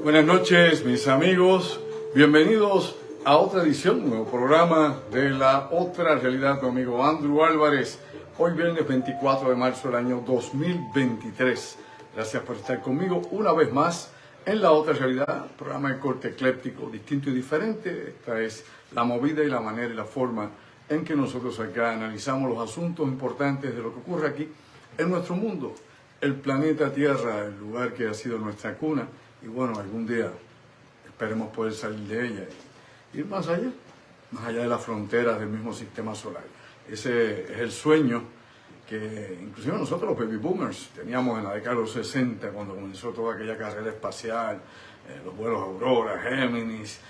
Buenas noches, mis amigos. Bienvenidos a otra edición, un nuevo programa de La Otra Realidad, tu amigo Andrew Álvarez. Hoy viernes 24 de marzo del año 2023. Gracias por estar conmigo una vez más en La Otra Realidad, programa de corte ecléptico, distinto y diferente. Esta es la movida y la manera y la forma en que nosotros acá analizamos los asuntos importantes de lo que ocurre aquí en nuestro mundo, el planeta Tierra, el lugar que ha sido nuestra cuna. Y bueno, algún día esperemos poder salir de ella y ir más allá de las fronteras del mismo sistema solar. Ese es el sueño que inclusive nosotros los baby boomers teníamos en la década de los 60, cuando comenzó toda aquella carrera espacial, los vuelos Aurora, Géminis,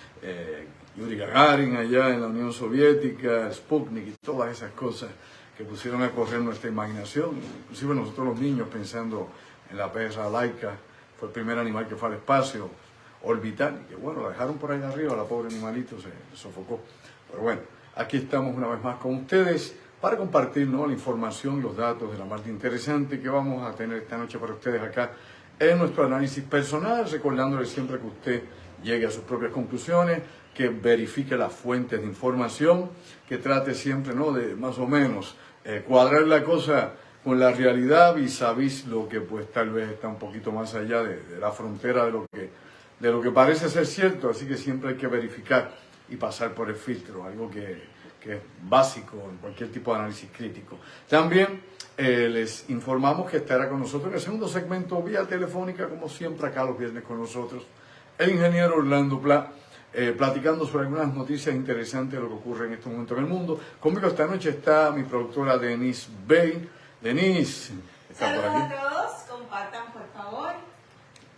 Yuri Gagarin allá en la Unión Soviética, Sputnik y todas esas cosas que pusieron a correr nuestra imaginación. Inclusive nosotros los niños pensando en la perra Laika. Fue el primer animal que fue al espacio orbital y que bueno, la dejaron por ahí arriba, la pobre animalito se sofocó. Pero bueno, aquí estamos una vez más con ustedes para compartir, ¿no?, la información, los datos de la parte interesante que vamos a tener esta noche para ustedes acá en nuestro análisis personal, recordándole siempre que usted llegue a sus propias conclusiones, que verifique las fuentes de información, que trate siempre, ¿no?, de más o menos cuadrar la cosa con la realidad vis a vis lo que pues tal vez está un poquito más allá de la frontera de lo que parece ser cierto. Así que siempre hay que verificar y pasar por el filtro, algo que es básico en cualquier tipo de análisis crítico. También les informamos que estará con nosotros en el segundo segmento vía telefónica, como siempre acá los viernes con nosotros, el ingeniero Orlando Pla, platicando sobre algunas noticias interesantes de lo que ocurre en este momento en el mundo. Conmigo esta noche está mi productora Denise Bay. Denise, ¿está por aquí? Saludos a todos, compartan por favor.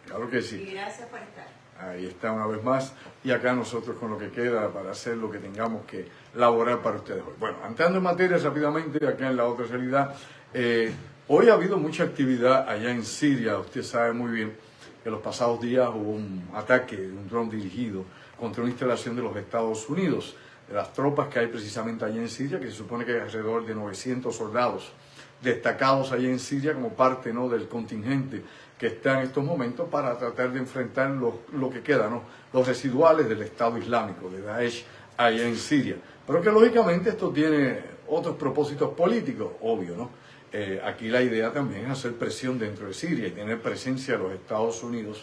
Claro que sí. Y gracias por estar. Ahí está una vez más. Y acá nosotros con lo que queda para hacer lo que tengamos que elaborar para ustedes hoy. Bueno, entrando en materia rápidamente, acá en La Otra Realidad, hoy ha habido mucha actividad allá en Siria. Usted sabe muy bien que los pasados días hubo un ataque de un dron dirigido contra una instalación de los Estados Unidos, de las tropas que hay precisamente allá en Siria, que se supone que hay alrededor de 900 soldados destacados allá en Siria como parte, ¿no?, del contingente que está en estos momentos para tratar de enfrentar lo que queda, ¿no?, los residuales del Estado Islámico, de Daesh, allá en Siria. Pero que lógicamente esto tiene otros propósitos políticos, obvio, ¿no? Aquí la idea también es hacer presión dentro de Siria y tener presencia de los Estados Unidos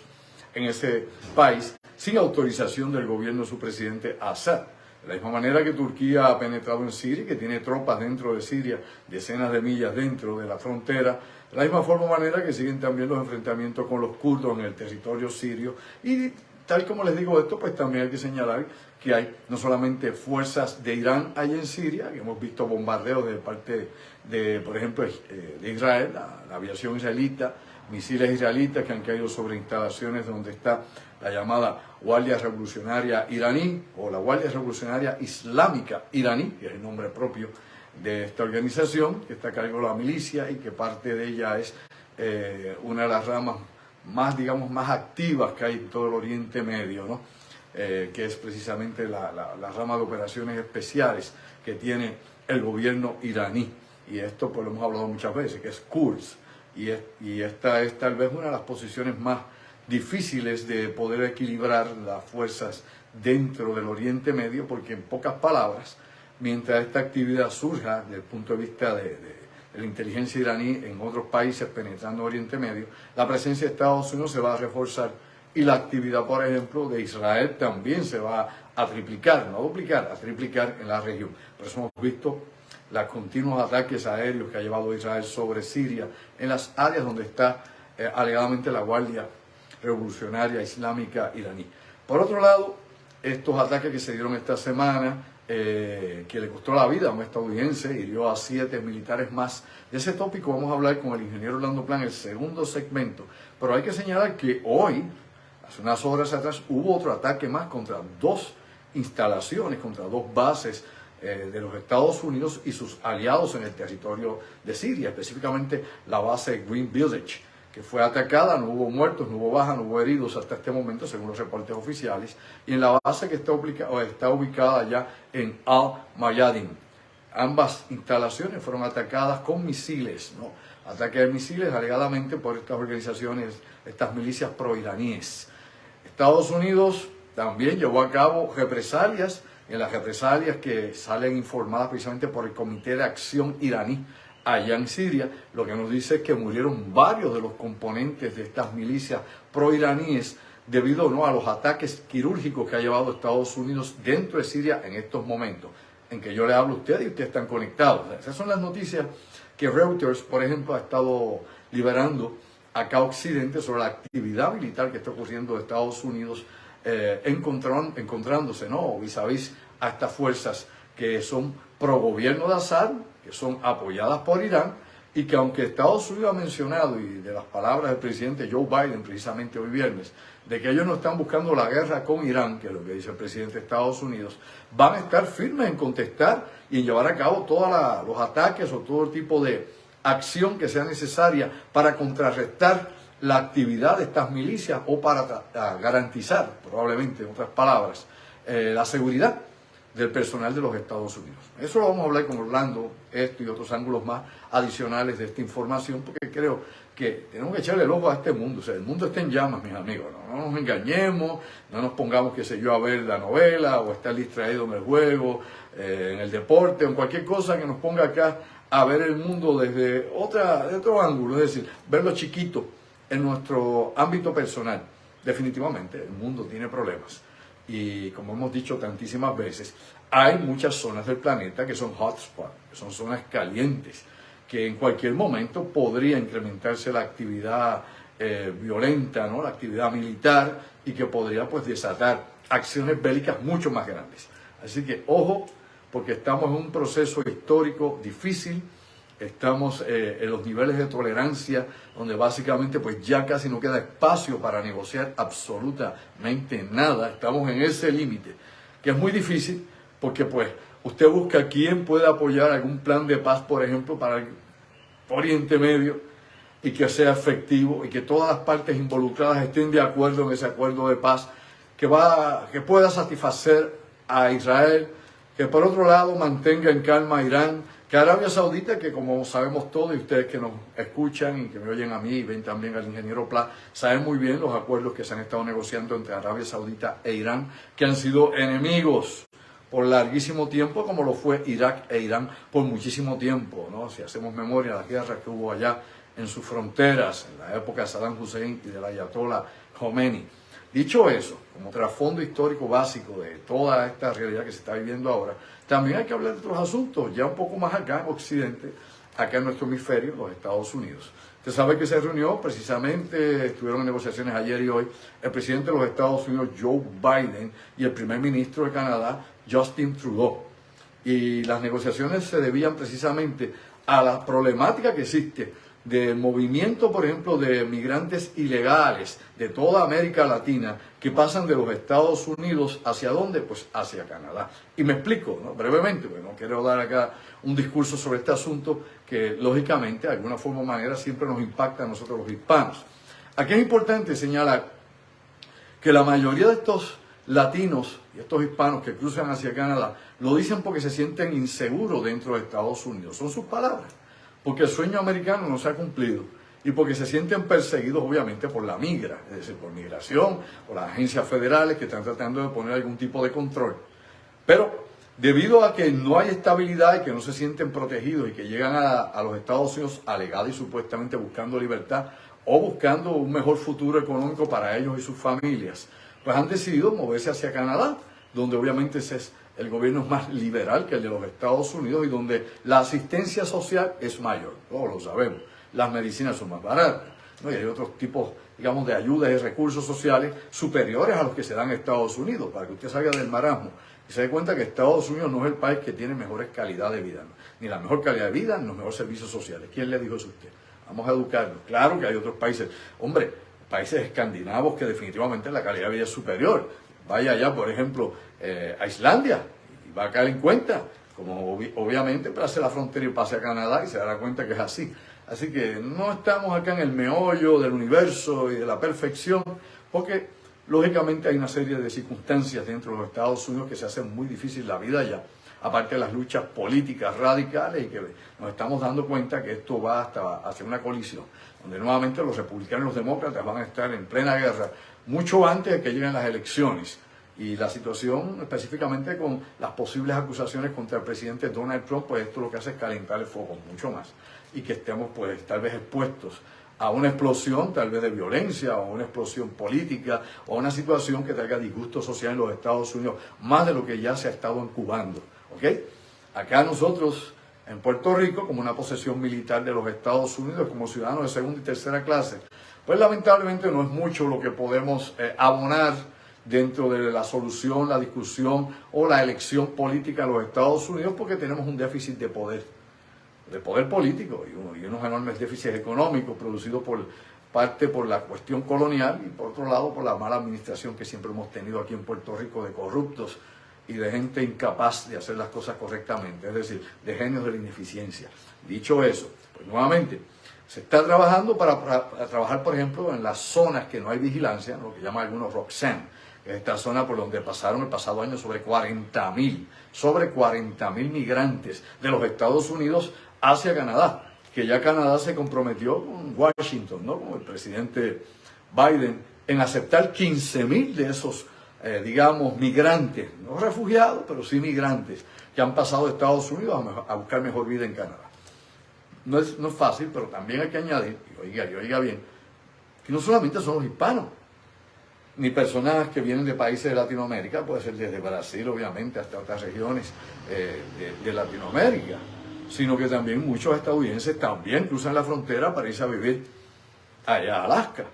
en ese país sin autorización del gobierno de su presidente Assad. De la misma manera que Turquía ha penetrado en Siria y que tiene tropas dentro de Siria, decenas de millas dentro de la frontera, de la misma manera que siguen también los enfrentamientos con los kurdos en el territorio sirio. Y tal como les digo esto, pues también hay que señalar que hay no solamente fuerzas de Irán allá en Siria, que hemos visto bombardeos de parte de, por ejemplo, de Israel, la aviación israelita, misiles israelitas que han caído sobre instalaciones donde está la llamada Guardia Revolucionaria Iraní o la Guardia Revolucionaria Islámica Iraní, que es el nombre propio de esta organización, que está a cargo de la milicia y que parte de ella es una de las ramas más, digamos, más activas que hay en todo el Oriente Medio, ¿no? Que es precisamente la rama de operaciones especiales que tiene el gobierno iraní. Y esto pues lo hemos hablado muchas veces, que es Quds. Y esta es tal vez una de las posiciones más difíciles de poder equilibrar las fuerzas dentro del Oriente Medio, porque en pocas palabras, mientras esta actividad surja desde el punto de vista de la inteligencia iraní en otros países penetrando Oriente Medio, la presencia de Estados Unidos se va a reforzar y la actividad, por ejemplo, de Israel también se va a triplicar, no a duplicar, a triplicar en la región. Por eso hemos visto los continuos ataques aéreos que ha llevado Israel sobre Siria, en las áreas donde está alegadamente la Guardia Revolucionaria Islámica iraní. Por otro lado, estos ataques que se dieron esta semana, que le costó la vida a un estadounidense, hirió a 7 militares más. De ese tópico vamos a hablar con el ingeniero Orlando Plan, el segundo segmento. Pero hay que señalar que hoy, hace unas horas atrás, hubo otro ataque más contra 2 instalaciones, contra 2 bases de los Estados Unidos y sus aliados en el territorio de Siria, específicamente la base Green Village, que fue atacada. No hubo muertos, no hubo bajas, no hubo heridos hasta este momento, según los reportes oficiales, y en la base que está ubicada ya en Al-Mayadin. Ambas instalaciones fueron atacadas con misiles, ¿no? Ataques de misiles alegadamente por estas organizaciones, estas milicias proiraníes. Estados Unidos también llevó a cabo represalias, en las represalias que salen informadas precisamente por el Comité de Acción Iraní allá en Siria. Lo que nos dice es que murieron varios de los componentes de estas milicias proiraníes debido, ¿no?, a los ataques quirúrgicos que ha llevado Estados Unidos dentro de Siria en estos momentos en que yo le hablo a ustedes y ustedes están conectados. Esas son las noticias que Reuters, por ejemplo, ha estado liberando acá a Occidente sobre la actividad militar que está ocurriendo en Estados Unidos, encontrándose, ¿no?, vis a vis a estas fuerzas que son pro gobierno de Assad, que son apoyadas por Irán, y que aunque Estados Unidos ha mencionado, y de las palabras del presidente Joe Biden precisamente hoy viernes, de que ellos no están buscando la guerra con Irán, que es lo que dice el presidente de Estados Unidos, van a estar firmes en contestar y en llevar a cabo todos los ataques o todo tipo de acción que sea necesaria para contrarrestar la actividad de estas milicias o para garantizar, probablemente en otras palabras, la seguridad del personal de los Estados Unidos. Eso lo vamos a hablar con Orlando, esto y otros ángulos más adicionales de esta información, porque creo que tenemos que echarle el ojo a este mundo. O sea, el mundo está en llamas, mis amigos. No nos engañemos, no nos pongamos, qué sé yo, a ver la novela o estar distraídos en el juego, en el deporte o en cualquier cosa que nos ponga acá a ver el mundo desde otro ángulo, es decir, verlo chiquito en nuestro ámbito personal. Definitivamente, el mundo tiene problemas. Y como hemos dicho tantísimas veces, hay muchas zonas del planeta que son hotspots, que son zonas calientes, que en cualquier momento podría incrementarse la actividad violenta, ¿no?, la actividad militar, y que podría pues desatar acciones bélicas mucho más grandes. Así que ojo, porque estamos en un proceso histórico difícil. Estamos en los niveles de tolerancia donde básicamente pues ya casi no queda espacio para negociar absolutamente nada. Estamos en ese límite, que es muy difícil porque pues usted busca quién puede apoyar algún plan de paz, por ejemplo, para el Oriente Medio, y que sea efectivo y que todas las partes involucradas estén de acuerdo en ese acuerdo de paz que pueda satisfacer a Israel, que por otro lado mantenga en calma a Irán, que Arabia Saudita, que como sabemos todos, y ustedes que nos escuchan y que me oyen a mí y ven también al ingeniero Pla, saben muy bien los acuerdos que se han estado negociando entre Arabia Saudita e Irán, que han sido enemigos por larguísimo tiempo, como lo fue Irak e Irán por muchísimo tiempo, ¿no? Si hacemos memoria de las guerras que hubo allá en sus fronteras, en la época de Saddam Hussein y del Ayatollah Khomeini. Dicho eso, como trasfondo histórico básico de toda esta realidad que se está viviendo ahora, también hay que hablar de otros asuntos, ya un poco más acá en Occidente, acá en nuestro hemisferio, los Estados Unidos. Usted sabe que se reunió precisamente, estuvieron en negociaciones ayer y hoy, el presidente de los Estados Unidos, Joe Biden, y el primer ministro de Canadá, Justin Trudeau. Y las negociaciones se debían precisamente a la problemática que existe del movimiento, por ejemplo, de migrantes ilegales de toda América Latina que pasan de los Estados Unidos ¿hacia dónde? Pues hacia Canadá. Y me explico, ¿no?, brevemente, porque no quiero dar acá un discurso sobre este asunto que lógicamente de alguna forma o manera siempre nos impacta a nosotros los hispanos. Aquí es importante señalar que la mayoría de estos latinos y estos hispanos que cruzan hacia Canadá lo dicen porque se sienten inseguros dentro de Estados Unidos. Son sus palabras. Porque el sueño americano no se ha cumplido y porque se sienten perseguidos obviamente por la migra, es decir, por migración, por las agencias federales que están tratando de poner algún tipo de control. Pero debido a que no hay estabilidad y que no se sienten protegidos y que llegan a los Estados Unidos alegada y supuestamente buscando libertad o buscando un mejor futuro económico para ellos y sus familias, pues han decidido moverse hacia Canadá, donde obviamente el gobierno es más liberal que el de los Estados Unidos y donde la asistencia social es mayor, todos lo sabemos, las medicinas son más baratas, ¿no? Y hay otros tipos, digamos, de ayudas y recursos sociales superiores a los que se dan en Estados Unidos, para que usted salga del marasmo y se dé cuenta que Estados Unidos no es el país que tiene mejores calidad de vida, ¿no? Ni la mejor calidad de vida, ni los mejores servicios sociales. ¿Quién le dijo eso a usted? Vamos a educarnos. Claro que hay otros países, hombre, países escandinavos que definitivamente la calidad de vida es superior. Vaya allá, por ejemplo, a Islandia, y va a caer en cuenta, como obviamente pase la frontera y pase a Canadá y se dará cuenta que es así. Así que no estamos acá en el meollo del universo y de la perfección, porque lógicamente hay una serie de circunstancias dentro de los Estados Unidos que se hacen muy difícil la vida allá, aparte de las luchas políticas radicales, y que nos estamos dando cuenta que esto va hacia una colisión, donde nuevamente los republicanos y los demócratas van a estar en plena guerra mucho antes de que lleguen las elecciones. Y la situación específicamente con las posibles acusaciones contra el presidente Donald Trump, pues esto lo que hace es calentar el fuego mucho más, y que estemos pues tal vez expuestos a una explosión tal vez de violencia, o una explosión política, o una situación que traiga disgusto social en los Estados Unidos, más de lo que ya se ha estado incubando. ¿Ok? Acá nosotros en Puerto Rico, como una posesión militar de los Estados Unidos, como ciudadanos de segunda y tercera clase, pues lamentablemente no es mucho lo que podemos abonar dentro de la solución, la discusión o la elección política en los Estados Unidos, porque tenemos un déficit de poder político y unos enormes déficits económicos producidos por la cuestión colonial, y por otro lado por la mala administración que siempre hemos tenido aquí en Puerto Rico, de corruptos y de gente incapaz de hacer las cosas correctamente, es decir, de genios de la ineficiencia. Dicho eso, pues nuevamente se está trabajando para trabajar, por ejemplo, en las zonas que no hay vigilancia, lo que llaman algunos Roxanne, que es esta zona por donde pasaron el pasado año sobre 40.000 migrantes de los Estados Unidos hacia Canadá, que ya Canadá se comprometió con Washington, ¿no?, como el presidente Biden, en aceptar 15.000 de esos digamos, migrantes, no refugiados, pero sí migrantes, que han pasado de Estados Unidos a buscar mejor vida en Canadá. No es fácil, pero también hay que añadir, y oiga bien, que no solamente son los hispanos, ni personas que vienen de países de Latinoamérica, puede ser desde Brasil, obviamente, hasta otras regiones de Latinoamérica, sino que también muchos estadounidenses también cruzan la frontera para irse a vivir allá a Alaska,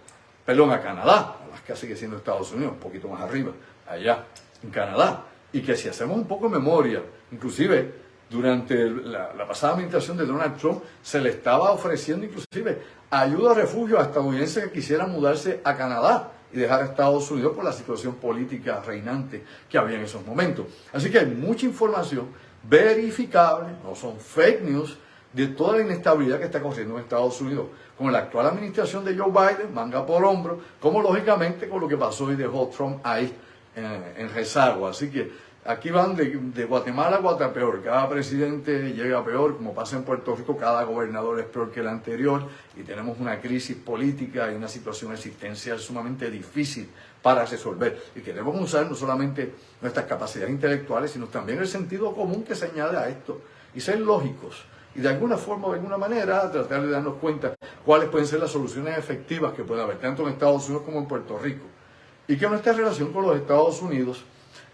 perdón, a Canadá. Alaska sigue siendo Estados Unidos, un poquito más arriba, allá en Canadá. Y que si hacemos un poco de memoria, inclusive durante la pasada administración de Donald Trump, se le estaba ofreciendo inclusive ayuda a refugio a estadounidenses que quisieran mudarse a Canadá y dejar a Estados Unidos por la situación política reinante que había en esos momentos. Así que hay mucha información verificable, no son fake news, de toda la inestabilidad que está corriendo en Estados Unidos con la actual administración de Joe Biden, manga por hombro, como lógicamente con lo que pasó y dejó Trump ahí en rezago. Así que aquí van de Guatemala a Guatepeor, cada presidente llega peor, como pasa en Puerto Rico, cada gobernador es peor que el anterior, y tenemos una crisis política y una situación existencial sumamente difícil para resolver. Y queremos usar no solamente nuestras capacidades intelectuales, sino también el sentido común que se añade a esto, y ser lógicos, y de alguna forma o de alguna manera tratar de darnos cuenta cuáles pueden ser las soluciones efectivas que puede haber, tanto en Estados Unidos como en Puerto Rico. Y que nuestra relación con los Estados Unidos,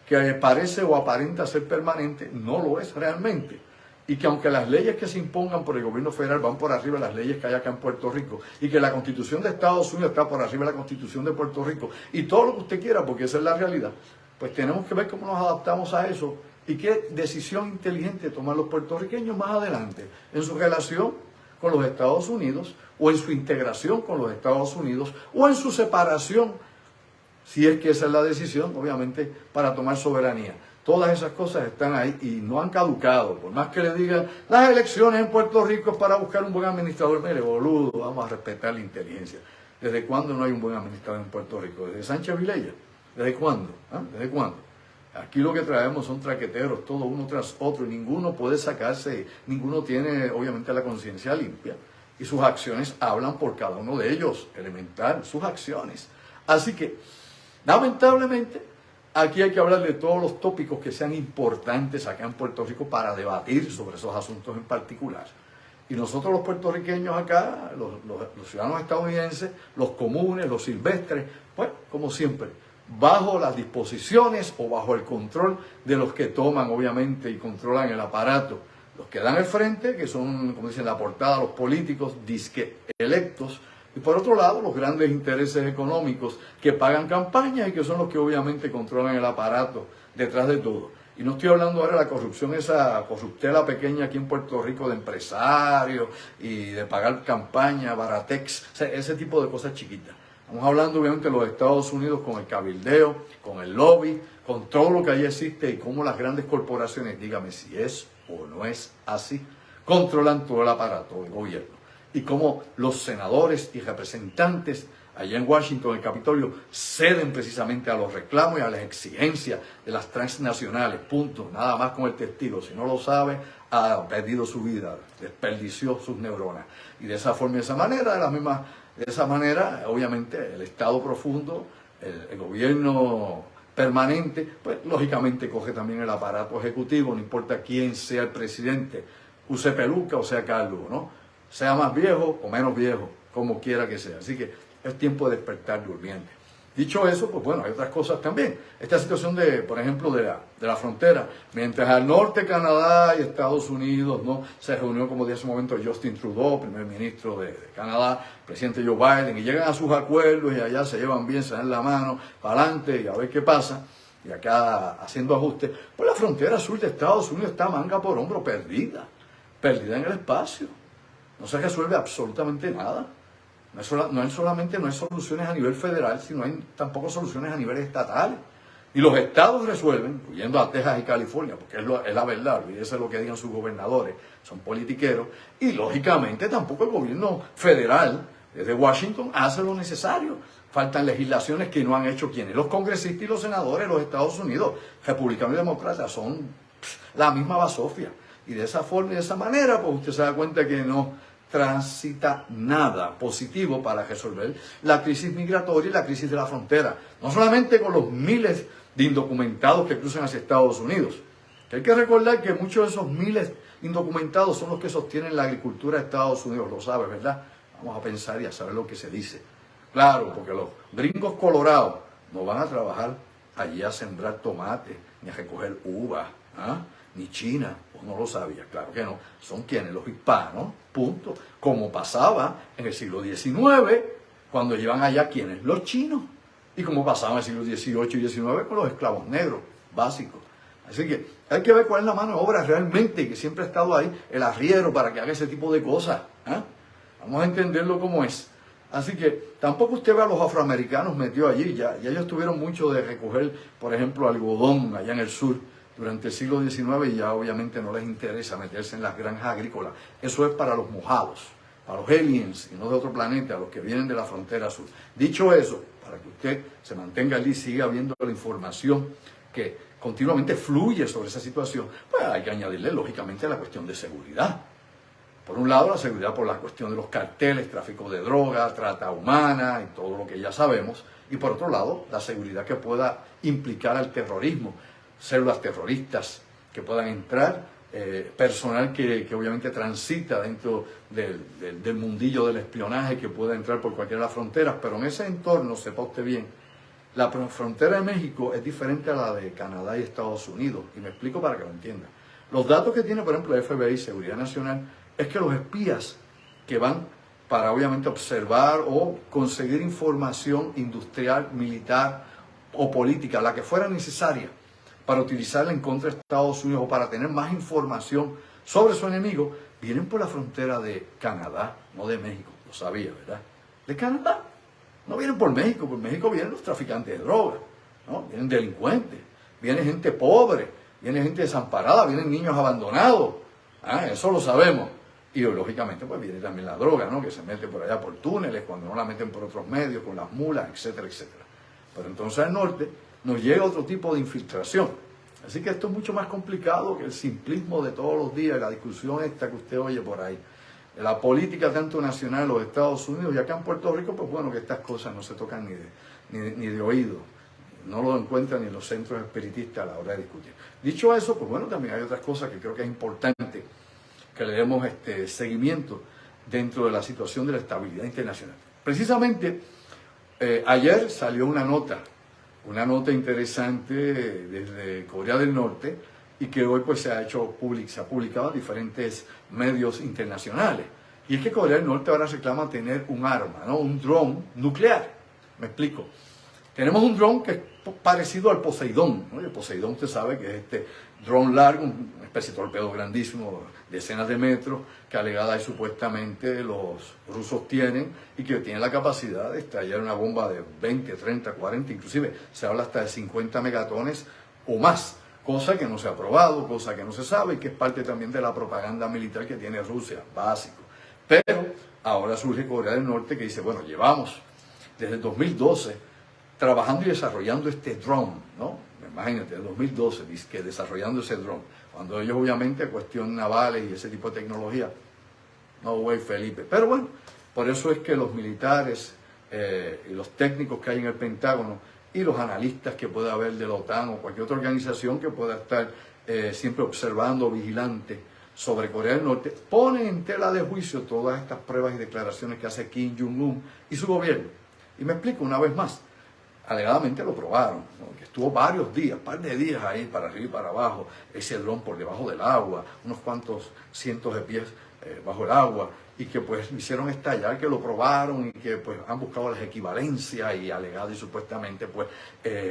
que parece o aparenta ser permanente, no lo es realmente. Y que aunque las leyes que se impongan por el gobierno federal van por arriba de las leyes que hay acá en Puerto Rico, y que la Constitución de Estados Unidos está por arriba de la Constitución de Puerto Rico, y todo lo que usted quiera, porque esa es la realidad, pues tenemos que ver cómo nos adaptamos a eso y qué decisión inteligente toman los puertorriqueños más adelante en su relación con los Estados Unidos, o en su integración con los Estados Unidos, o en su separación, si es que esa es la decisión, obviamente, para tomar soberanía. Todas esas cosas están ahí y no han caducado. Por más que le digan, las elecciones en Puerto Rico es para buscar un buen administrador. Mire, boludo, vamos a respetar la inteligencia. ¿Desde cuándo no hay un buen administrador en Puerto Rico? ¿Desde Sánchez Vilella? ¿Desde cuándo? ¿Ah? ¿Desde cuándo? Aquí lo que traemos son traqueteros, todos uno tras otro, y ninguno puede sacarse, ninguno tiene obviamente la conciencia limpia, y sus acciones hablan por cada uno de ellos, elemental, sus acciones. Así que, lamentablemente, aquí hay que hablar de todos los tópicos que sean importantes acá en Puerto Rico para debatir sobre esos asuntos en particular. Y nosotros los puertorriqueños acá, los ciudadanos estadounidenses, los comunes, los silvestres, pues, como siempre, bajo las disposiciones o bajo el control de los que toman, obviamente, y controlan el aparato. Los que dan el frente, que son, como dicen en la portada, los políticos disque electos, Y por otro lado, los grandes intereses económicos que pagan campañas y que son los que obviamente controlan el aparato detrás de todo. Y no estoy hablando ahora de la corrupción, esa corruptela pequeña aquí en Puerto Rico de empresarios y de pagar campaña, baratex, o sea, ese tipo de cosas chiquitas. Estamos hablando obviamente de los Estados Unidos con el cabildeo, con el lobby, con todo lo que allí existe y cómo las grandes corporaciones, dígame si es o no es así, controlan todo el aparato del gobierno. Y cómo los senadores y representantes allá en Washington, el Capitolio, ceden precisamente a los reclamos y a las exigencias de las transnacionales, punto, nada más con el testigo. Si no lo sabe, ha perdido su vida, desperdició sus neuronas. Y de esa forma y de esa manera, de esa manera, obviamente, el Estado profundo, el gobierno permanente, pues lógicamente coge también el aparato ejecutivo, no importa quién sea el presidente, use peluca o sea calvo, ¿no? Sea más viejo o menos viejo, como quiera que sea. Así que es tiempo de despertar durmiente. Dicho eso, pues bueno, hay otras cosas también. Esta situación de, por ejemplo, de la frontera. Mientras al norte Canadá y Estados Unidos, ¿no? Se reunió, como dije hace un momento, Justin Trudeau, primer ministro de Canadá, presidente Joe Biden, y llegan a sus acuerdos y allá se llevan bien, se dan la mano, para adelante y a ver qué pasa. Y acá haciendo ajustes. Pues la frontera sur de Estados Unidos está manga por hombro, perdida en el espacio. No se resuelve absolutamente nada. No hay soluciones a nivel federal, sino hay tampoco soluciones a nivel estatal. Y los estados resuelven, incluyendo a Texas y California, porque es la verdad, olvídese lo que digan sus gobernadores, son politiqueros. Y lógicamente tampoco el gobierno federal, desde Washington, hace lo necesario. Faltan legislaciones que no han hecho quienes. Los congresistas y los senadores de los Estados Unidos, republicanos y demócratas, son la misma basofia. Y de esa forma y de esa manera, pues usted se da cuenta que no transita nada positivo para resolver la crisis migratoria y la crisis de la frontera. No solamente con los miles de indocumentados que cruzan hacia Estados Unidos. Que hay que recordar que muchos de esos miles de indocumentados son los que sostienen la agricultura de Estados Unidos. Lo sabe, ¿verdad? Vamos a pensar y a saber lo que se dice. Claro, porque los gringos colorados no van a trabajar allí a sembrar tomate, ni a recoger uvas, ¿ah? Ni China, pues no lo sabía, claro que no, son quienes, los hispanos, punto, como pasaba en el siglo XIX, cuando llevan allá quienes, los chinos, y como pasaba en el siglo XVIII y XIX con los esclavos negros, básicos. Así que hay que ver cuál es la mano de obra realmente, que siempre ha estado ahí, el arriero para que haga ese tipo de cosas, ¿eh? Vamos a entenderlo como es. Así que tampoco usted ve a los afroamericanos metidos allí, ya ellos tuvieron mucho de recoger, por ejemplo, algodón allá en el sur, durante el siglo XIX y ya obviamente no les interesa meterse en las granjas agrícolas. Eso es para los mojados, para los aliens y no de otro planeta, los que vienen de la frontera sur. Dicho eso, para que usted se mantenga allí y siga viendo la información que continuamente fluye sobre esa situación, pues hay que añadirle lógicamente la cuestión de seguridad. Por un lado, la seguridad por la cuestión de los carteles, tráfico de drogas, trata humana y todo lo que ya sabemos. Y por otro lado, la seguridad que pueda implicar al terrorismo, células terroristas que puedan entrar, personal que obviamente transita dentro del mundillo del espionaje, que pueda entrar por cualquiera de las fronteras, pero en ese entorno, sepa usted bien, la frontera de México es diferente a la de Canadá y Estados Unidos, y me explico para que lo entienda. Los datos que tiene, por ejemplo, el FBI, Seguridad Nacional, es que los espías que van para obviamente observar o conseguir información industrial, militar o política, la que fuera necesaria, para utilizarla en contra de Estados Unidos o para tener más información sobre su enemigo, vienen por la frontera de Canadá, no de México, lo sabía, ¿verdad? De Canadá, no vienen por México vienen los traficantes de drogas, ¿no? Vienen delincuentes, viene gente pobre, viene gente desamparada, vienen niños abandonados, ¿ah? Eso lo sabemos. Y lógicamente pues viene también la droga, ¿no? Que se mete por allá por túneles, cuando no la meten por otros medios, con las mulas, etcétera, etcétera. Pero entonces al norte nos llega otro tipo de infiltración. Así que esto es mucho más complicado que el simplismo de todos los días, la discusión esta que usted oye por ahí. La política tanto nacional de los Estados Unidos y acá en Puerto Rico, pues bueno, que estas cosas no se tocan ni de oído. No lo encuentran ni en los centros espiritistas a la hora de discutir. Dicho eso, pues bueno, también hay otras cosas que creo que es importante que le demos seguimiento dentro de la situación de la estabilidad internacional. Precisamente, ayer salió una nota interesante desde Corea del Norte y que hoy pues se ha publicado en diferentes medios internacionales. Y es que Corea del Norte ahora reclama tener un arma, ¿no? Un dron nuclear. Me explico. Tenemos un dron que es parecido al Poseidón, ¿no? Y el Poseidón, usted sabe que es este dron largo, una especie de torpedo grandísimo, decenas de metros, que alegada y supuestamente los rusos tienen y que tiene la capacidad de estallar una bomba de 20, 30, 40, inclusive se habla hasta de 50 megatones o más, cosa que no se ha probado, cosa que no se sabe y que es parte también de la propaganda militar que tiene Rusia, básico. Pero ahora surge Corea del Norte que dice, bueno, llevamos desde el 2012 trabajando y desarrollando este drone, ¿no? Imagínate, en 2012, que desarrollando ese drone, cuando ellos obviamente cuestión navales y ese tipo de tecnología, no güey Felipe, pero bueno, por eso es que los militares y los técnicos que hay en el Pentágono y los analistas que pueda haber de la OTAN o cualquier otra organización que pueda estar siempre observando, vigilante sobre Corea del Norte, ponen en tela de juicio todas estas pruebas y declaraciones que hace Kim Jong-un y su gobierno. Y me explico una vez más. Alegadamente lo probaron, ¿no? Que estuvo varios días, par de días ahí para arriba y para abajo, ese dron por debajo del agua, unos cuantos cientos de pies bajo el agua, y que pues hicieron estallar, que lo probaron y que pues han buscado las equivalencias y alegado y supuestamente pues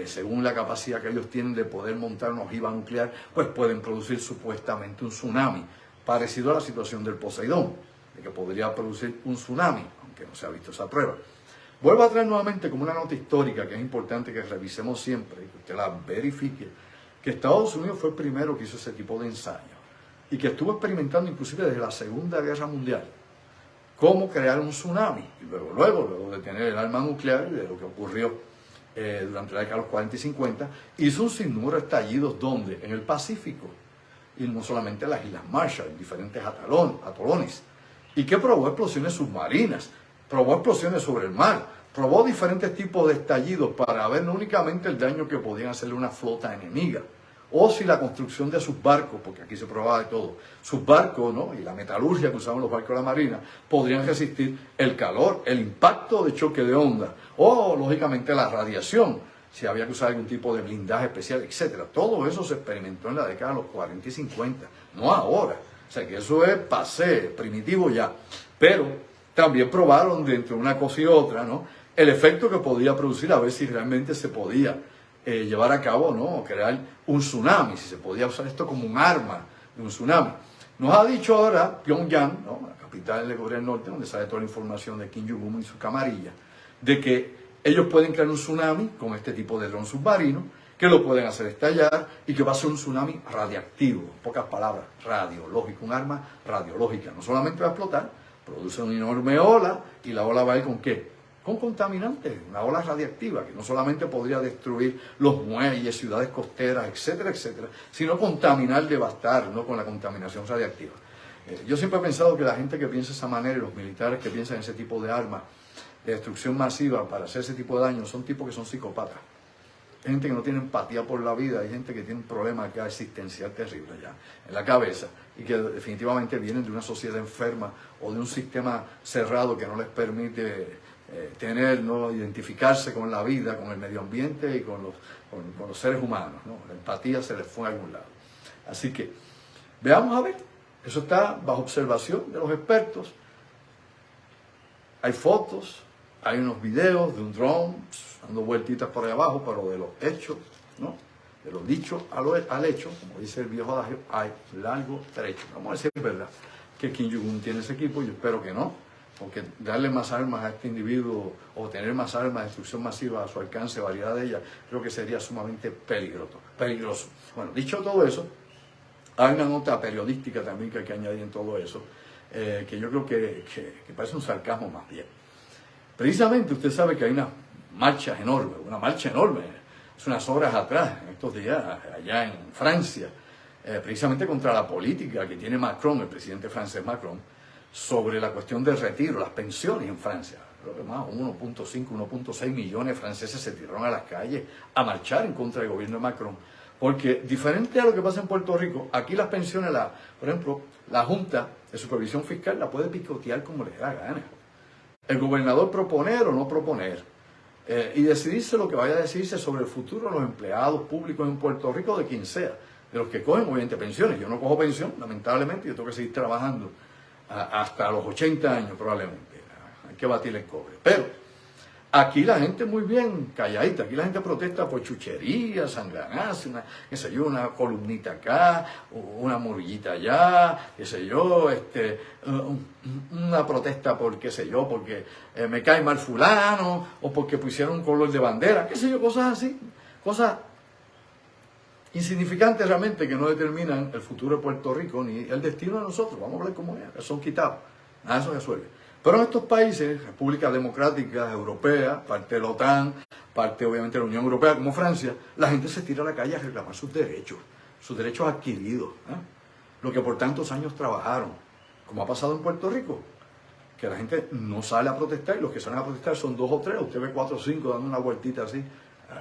según la capacidad que ellos tienen de poder montar una ojiva nuclear, pues pueden producir supuestamente un tsunami, parecido a la situación del Poseidón, de que podría producir un tsunami, aunque no se ha visto esa prueba. Vuelvo a traer nuevamente como una nota histórica que es importante que revisemos siempre y que usted la verifique, que Estados Unidos fue el primero que hizo ese tipo de ensayo y que estuvo experimentando inclusive desde la Segunda Guerra Mundial cómo crear un tsunami. Y luego de tener el arma nuclear y de lo que ocurrió durante la década de los 40 y 50, hizo un sinnúmero de estallidos donde en el Pacífico y no solamente en las Islas Marshall, en diferentes atolones, y que probó explosiones submarinas, probó explosiones sobre el mar, probó diferentes tipos de estallidos para ver no únicamente el daño que podían hacerle una flota enemiga, o si la construcción de sus barcos, porque aquí se probaba de todo, sus barcos, ¿no? Y la metalurgia que usaban los barcos de la marina, podrían resistir el calor, el impacto de choque de onda, o lógicamente la radiación, si había que usar algún tipo de blindaje especial, etc. Todo eso se experimentó en la década de los 40 y 50, no ahora. O sea que eso es pasé, primitivo ya. Pero también probaron de entre una cosa y otra, ¿no? El efecto que podía producir, a ver si realmente se podía llevar a cabo, ¿no? Crear un tsunami, si se podía usar esto como un arma de un tsunami. Nos ha dicho ahora Pyongyang, ¿no? La capital de Corea del Norte, donde sale toda la información de Kim Jong-un y su camarilla, de que ellos pueden crear un tsunami con este tipo de dron submarino, que lo pueden hacer estallar y que va a ser un tsunami radiactivo, en pocas palabras, radiológico, un arma radiológica. No solamente va a explotar, produce una enorme ola y la ola va a ir ¿con qué? Con contaminantes, una ola radiactiva que no solamente podría destruir los muelles, ciudades costeras, etcétera, etcétera, sino contaminar, devastar, ¿no? Con la contaminación radiactiva. Yo siempre he pensado que la gente que piensa de esa manera y los militares que piensan en ese tipo de armas de destrucción masiva para hacer ese tipo de daño son tipos que son psicópatas. Hay gente que no tiene empatía por la vida, hay gente que tiene un problema acá existencial terrible ya en la cabeza y que definitivamente vienen de una sociedad enferma o de un sistema cerrado que no les permite tener, ¿no? Identificarse con la vida, con el medio ambiente y con los seres humanos, ¿no? La empatía se les fue a algún lado. Así que veamos a ver, eso está bajo observación de los expertos. Hay fotos, hay unos videos de un dron dando vueltitas por ahí abajo, pero de los hechos, ¿no? De los dichos al hecho, como dice el viejo adagio, hay largo trecho. Vamos a ver si es verdad que Kim Jong-un tiene ese equipo, yo espero que no, porque darle más armas a este individuo o tener más armas de destrucción masiva a su alcance, variedad de ellas, creo que sería sumamente peligroso. Bueno, dicho todo eso, hay una nota periodística también que hay que añadir en todo eso, que yo creo que parece un sarcasmo más bien. Precisamente usted sabe que hay una marcha enorme, hace unas horas atrás, en estos días, allá en Francia, precisamente contra la política que tiene Macron, el presidente francés Macron, sobre la cuestión del retiro, las pensiones en Francia. Creo que más 1.5, 1.6 millones de franceses se tiraron a las calles a marchar en contra del gobierno de Macron. Porque diferente a lo que pasa en Puerto Rico, aquí las pensiones, por ejemplo, la Junta de Supervisión Fiscal la puede picotear como le da la gana. El gobernador proponer o no proponer y decidirse lo que vaya a decidirse sobre el futuro de los empleados públicos en Puerto Rico, de quien sea, de los que cogen obviamente pensiones. Yo no cojo pensión, lamentablemente, yo tengo que seguir trabajando hasta los 80 años probablemente. Hay que batir el cobre. Pero aquí la gente muy bien calladita, aquí la gente protesta por chucherías, sanganazos, qué sé yo, una columnita acá, una morillita allá, qué sé yo, una protesta por qué sé yo, porque me cae mal fulano, o porque pusieron un color de bandera, qué sé yo, cosas así, cosas insignificantes realmente que no determinan el futuro de Puerto Rico ni el destino de nosotros. Vamos a ver cómo es, son quitados, nada de eso resuelve. Pero en estos países, repúblicas democráticas, europeas, parte de la OTAN, parte obviamente de la Unión Europea, como Francia, la gente se tira a la calle a reclamar sus derechos adquiridos, lo que por tantos años trabajaron, como ha pasado en Puerto Rico, que la gente no sale a protestar, y los que salen a protestar son 2 o 3, usted ve 4 o 5 dando una vueltita así,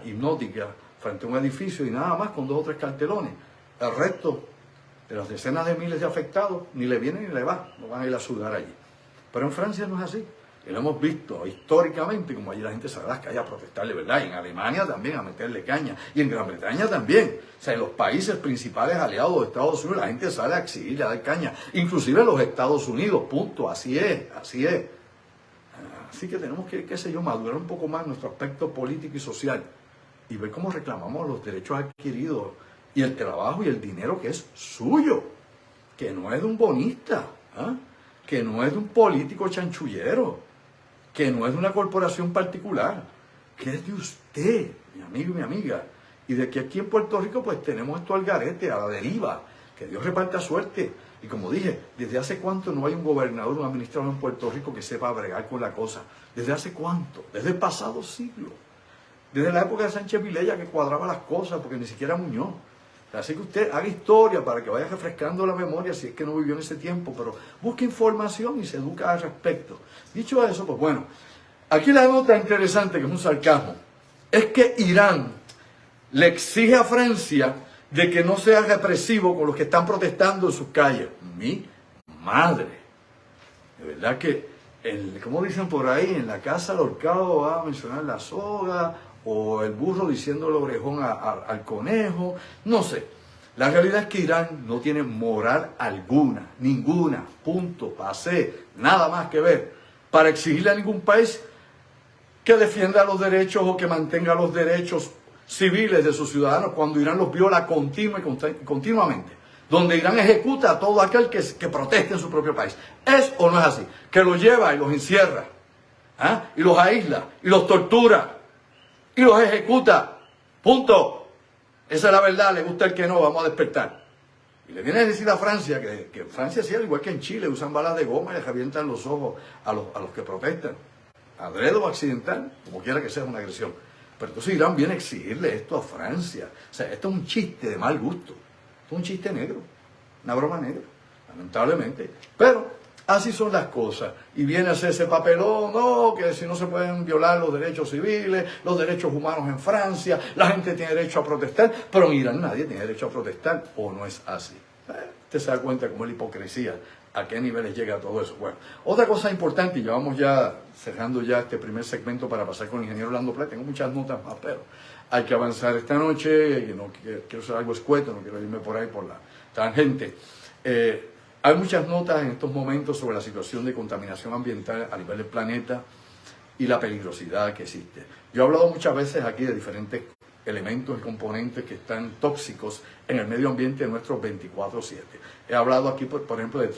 hipnótica, frente a un edificio y nada más con 2 o 3 cartelones. El resto de las decenas de miles de afectados ni le viene ni le va, no van a ir a sudar allí. Pero en Francia no es así. Y lo hemos visto históricamente, como allí la gente sale a las calles a protestar de verdad. Y en Alemania también a meterle caña. Y en Gran Bretaña también. O sea, en los países principales aliados de Estados Unidos, la gente sale a exigir, a dar caña. Inclusive en los Estados Unidos, punto. Así es, así es. Así que tenemos que, qué sé yo, madurar un poco más nuestro aspecto político y social. Y ver cómo reclamamos los derechos adquiridos. Y el trabajo y el dinero que es suyo. Que no es de un bonista. Que no es de un político chanchullero, que no es de una corporación particular, que es de usted, mi amigo y mi amiga. Y de que aquí en Puerto Rico pues tenemos esto al garete, a la deriva, que Dios reparta suerte. Y como dije, ¿desde hace cuánto no hay un gobernador, un administrador en Puerto Rico que sepa bregar con la cosa? ¿Desde hace cuánto? Desde el pasado siglo. Desde la época de Sánchez Vilella, que cuadraba las cosas, porque ni siquiera Muñoz. Así que usted haga historia para que vaya refrescando la memoria si es que no vivió en ese tiempo, pero busque información y se educa al respecto. Dicho eso, pues bueno, aquí la nota interesante, que es un sarcasmo, es que Irán le exige a Francia de que no sea represivo con los que están protestando en sus calles. Mi madre. De verdad que, como dicen por ahí, en la casa del ahorcado va a mencionar la soga, o el burro diciéndole orejón al conejo, no sé. La realidad es que Irán no tiene moral alguna, ninguna, punto, pasé, nada más que ver, para exigirle a ningún país que defienda los derechos o que mantenga los derechos civiles de sus ciudadanos cuando Irán los viola continuamente. Donde Irán ejecuta a todo aquel que proteste en su propio país. ¿Es o no es así? Que los lleva y los encierra, y los aísla, y los tortura, y los ejecuta. Punto. Esa es la verdad, le gusta el que no, vamos a despertar. Y le viene a decir a Francia que en Francia sí, al igual que en Chile, usan balas de goma y les revientan los ojos a los que protestan. Adrede o accidental, como quiera que sea, una agresión. Pero entonces Irán viene a exigirle esto a Francia. O sea, esto es un chiste de mal gusto. Esto es un chiste negro, una broma negra, lamentablemente. Pero así son las cosas. Y viene a hacer ese papelón, no, que si no se pueden violar los derechos civiles, los derechos humanos en Francia, la gente tiene derecho a protestar, pero en Irán nadie tiene derecho a protestar, o no es así. Usted se da cuenta cómo es la hipocresía, a qué niveles llega todo eso. Bueno, otra cosa importante, y ya vamos ya cerrando ya este primer segmento para pasar con el ingeniero Orlando Pla. Tengo muchas notas más, pero hay que avanzar esta noche, y no quiero ser algo escueto, no quiero irme por ahí por la tangente. Hay muchas notas en estos momentos sobre la situación de contaminación ambiental a nivel del planeta y la peligrosidad que existe. Yo he hablado muchas veces aquí de diferentes elementos y componentes que están tóxicos en el medio ambiente nuestro 24/7. He hablado aquí, por ejemplo, del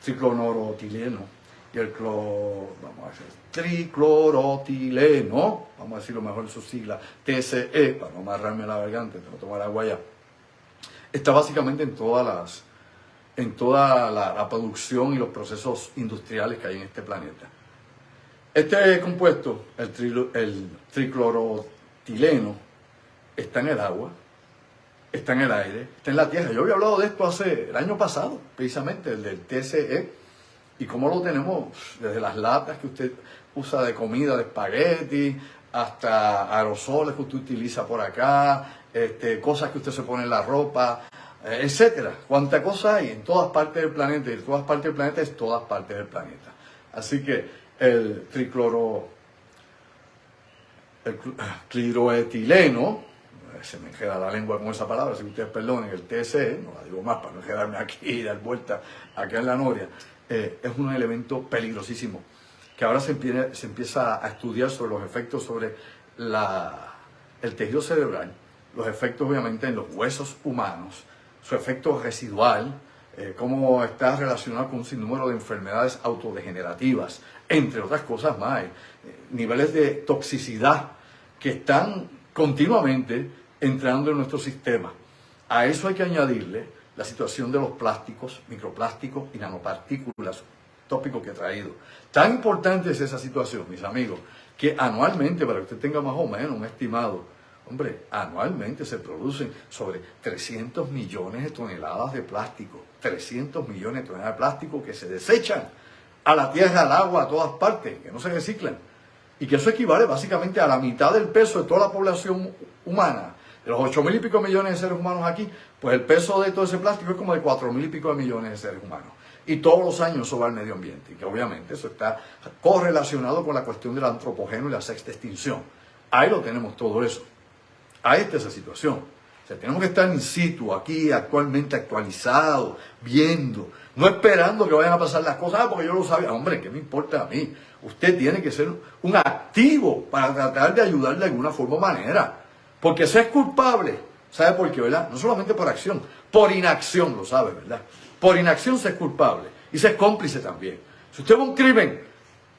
triclorotileno y el triclorotileno, vamos a decirlo mejor en sus siglas, TCE, para no amarrarme la garganta, tengo que tomar agua ya. Está básicamente en toda la producción y los procesos industriales que hay en este planeta. Este compuesto, el triclorotileno, está en el agua, está en el aire, está en la tierra. Yo había hablado de esto el año pasado, precisamente, el del TCE, y cómo lo tenemos desde las latas que usted usa de comida, de espagueti, hasta aerosoles que usted utiliza por acá, cosas que usted se pone en la ropa, etcétera. Cuánta cosa hay en todas partes del planeta, y en todas partes del planeta es todas partes del planeta. Así que el cloroetileno, se me queda la lengua con esa palabra, si ustedes perdonen, el TSE, no la digo más para no quedarme aquí y dar vuelta acá en la noria, es un elemento peligrosísimo, que ahora se empieza a estudiar sobre los efectos sobre el tejido cerebral, los efectos obviamente en los huesos humanos, su efecto residual, cómo está relacionado con un sinnúmero de enfermedades autodegenerativas, entre otras cosas más, niveles de toxicidad que están continuamente entrando en nuestro sistema. A eso hay que añadirle la situación de los plásticos, microplásticos y nanopartículas, tópico que he traído. Tan importante es esa situación, mis amigos, que anualmente, para que usted tenga más o menos un estimado, hombre, anualmente se producen sobre 300 millones de toneladas de plástico, 300 millones de toneladas de plástico que se desechan a la tierra, al agua, a todas partes, que no se reciclan. Y que eso equivale básicamente a la mitad del peso de toda la población humana. De los 8.000 y pico millones de seres humanos aquí, pues el peso de todo ese plástico es como de 4.000 y pico de millones de seres humanos. Y todos los años eso va al medio ambiente. Y que obviamente eso está correlacionado con la cuestión del antropogeno y la sexta extinción. Ahí lo tenemos todo eso. Ahí está esa situación. O sea, tenemos que estar in situ, aquí, actualmente actualizados, viendo, no esperando que vayan a pasar las cosas, porque yo lo sabía. Hombre, ¿qué me importa a mí? Usted tiene que ser un activo para tratar de ayudar de alguna forma o manera. Porque se es culpable, ¿sabe por qué, verdad? No solamente por acción, por inacción, lo sabe, ¿verdad? Por inacción se es culpable y se es cómplice también. Si usted ve un crimen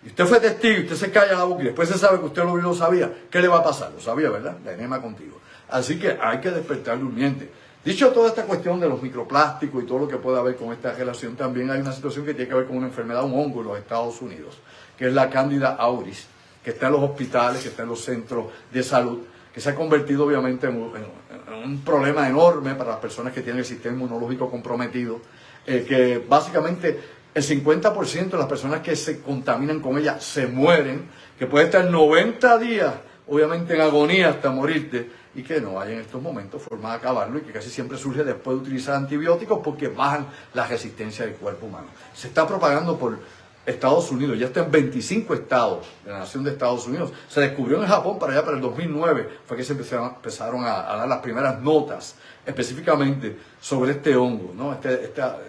y usted fue testigo y usted se calla la boca y después se sabe que usted lo sabía, ¿qué le va a pasar? Lo sabía, ¿verdad? La enema contigo. Así que hay que despertar durmiente. Dicho toda esta cuestión de los microplásticos y todo lo que puede haber con esta relación, también hay una situación que tiene que ver con una enfermedad, un hongo en los Estados Unidos, que es la Candida auris, que está en los hospitales, que está en los centros de salud, que se ha convertido obviamente en un problema enorme para las personas que tienen el sistema inmunológico comprometido, que básicamente el 50% de las personas que se contaminan con ella se mueren, que puede estar 90 días obviamente en agonía hasta morirte, y que no hay en estos momentos forma de acabarlo, y que casi siempre surge después de utilizar antibióticos porque bajan la resistencia del cuerpo humano. Se está propagando por Estados Unidos, ya está en 25 estados de la nación de Estados Unidos. Se descubrió en Japón para allá, para el 2009, fue que se empezaron a dar las primeras notas específicamente sobre este hongo, ¿no?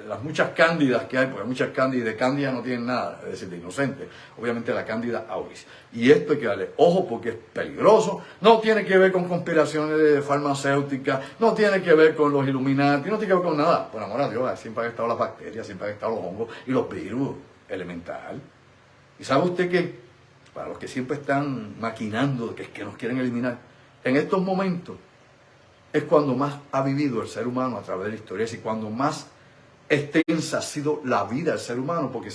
Las muchas cándidas que hay, porque muchas cándidas, de cándida no tienen nada, es decir, de inocente, obviamente la Candida auris. Y esto hay que darle ojo porque es peligroso, no tiene que ver con conspiraciones farmacéuticas, no tiene que ver con los Illuminati, no tiene que ver con nada. Por amor a Dios, siempre han estado las bacterias, siempre han estado los hongos y los virus, elemental. Y sabe usted que, para los que siempre están maquinando, que nos quieren eliminar, en estos momentos es cuando más ha vivido el ser humano a través de la historia, y cuando más extensa ha sido la vida del ser humano, porque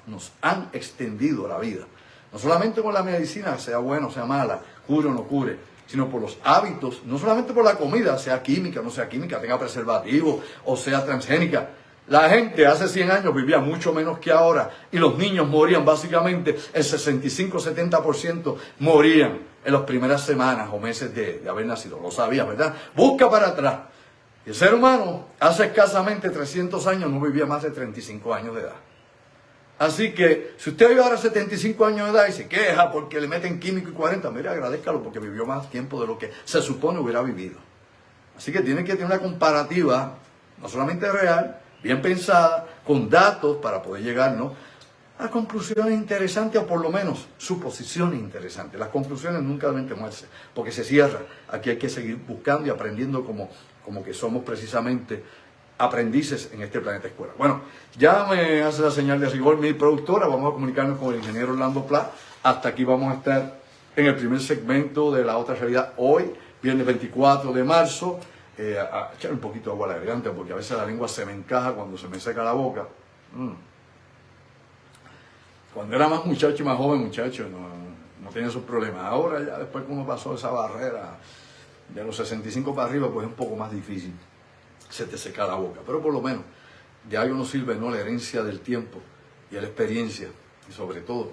nos han extendido la vida. No solamente con la medicina, sea buena o sea mala, cure o no cure, sino por los hábitos, no solamente por la comida, sea química, no sea química, tenga preservativo o sea transgénica. La gente hace 100 años vivía mucho menos que ahora, y los niños morían básicamente, el 65-70% morían en las primeras semanas o meses de haber nacido. Lo sabía, ¿verdad? Busca para atrás. Y el ser humano hace escasamente 300 años no vivía más de 35 años de edad. Así que si usted vive ahora 75 años de edad y se queja porque le meten químico y 40, mire, agradézcalo porque vivió más tiempo de lo que se supone hubiera vivido. Así que tiene que tener una comparativa, no solamente real, bien pensada, con datos para poder llegar, ¿no?, a conclusiones interesantes, o por lo menos suposiciones interesantes. Las conclusiones nunca deben temerse, porque se cierran. Aquí hay que seguir buscando y aprendiendo como que somos precisamente aprendices en este planeta escuela. Bueno, ya me hace la señal de rigor mi productora. Vamos a comunicarnos con el ingeniero Orlando Pla. Hasta aquí vamos a estar en el primer segmento de La Otra Realidad hoy, viernes 24 de marzo. A echar un poquito de agua a la garganta, porque a veces la lengua se me encaja cuando se me seca la boca. Cuando era más muchacho y más joven, muchacho, no tenía esos problemas. Ahora ya después que uno pasó esa barrera de los 65 para arriba, pues es un poco más difícil. Se te seca la boca. Pero por lo menos de algo nos sirve, ¿no?, la herencia del tiempo y la experiencia. Y sobre todo,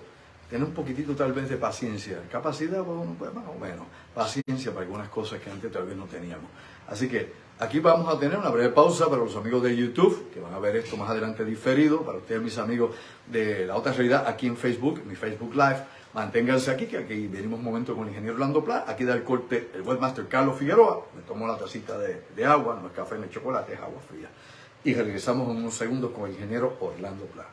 tener un poquitito tal vez de paciencia. Capacidad, pues más o menos. Paciencia para algunas cosas que antes tal vez no teníamos. Así que aquí vamos a tener una breve pausa para los amigos de YouTube, que van a ver esto más adelante diferido. Para ustedes, mis amigos de La Otra Realidad, aquí en Facebook, mi Facebook Live, Manténganse aquí, que aquí venimos un momento con el ingeniero Orlando Pla. Aquí da el corte el webmaster Carlos Figueroa. Me tomo la tacita de agua, no es café ni chocolate, es agua fría. Y regresamos en unos segundos con el ingeniero Orlando Pla.